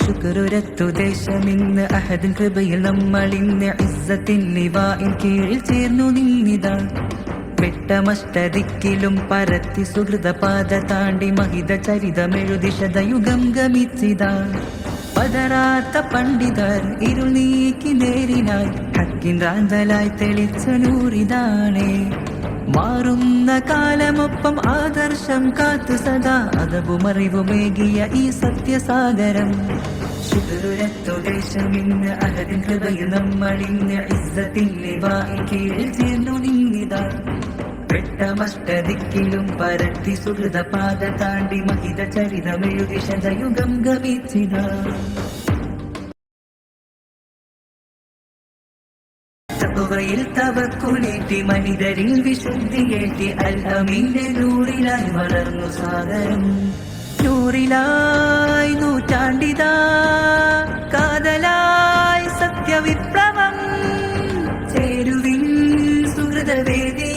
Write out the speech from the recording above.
ശുക്രുരത്തു ദേശമിന്ന് അഹദിൻ കൃപയിൽ നമ്മളിന്ന് ഇസ്സത്തിൻ ലിവാഇൻ കീഴിൽ ചേർന്നു നിന്നിതാ. വെട്ടമഷ്ടദിക്കിലും പരത്തി സുഹൃതപാത താണ്ടി മഹിത ചരിതമെഴുതി ശതയുഗം ഗമിച്ചിതാ. പതരാത്ത പണ്ഡിതർ ഇരുൾ നീക്കി നേരിനായി ഹക്കിൻ റാന്തലായി തെളിച്ച നൂറിതാണേ. മാറുന്ന കാലമൊപ്പം ആദർശം കാത്തു സദാ അതവുമറിവുമേകിയ ഈ സത്യസാഗരം. ശുക്രുരത്തു ദേശമിന്ന് അഹദിൻ കൃപയിൽ നമ്മളിന്ന് ഇസ്സത്തിൻ ലിവാഇൻ കീഴിൽ ചേർന്നു നിന്നിതാ. വെട്ടമഷ്ടദിക്കിലും പരത്തി സുഹൃതപാത താണ്ടി മഹിത ചരിതമെഴുതി ശതയുഗം ഗമിച്ചിതാ. തഖ്വയിൽ തവക്കുലേറ്റി മനിതരിൽ വിശുദ്ധിയേറ്റി അൽ അമീന്റെ നൂറിലായി വളർന്നു സാഗരം. നൂറിലായി നൂറ്റാണ്ടിതാ കാതലായി സത്യവിപ്ലവം. ചേരുവിൻ സുഹൃതവേദി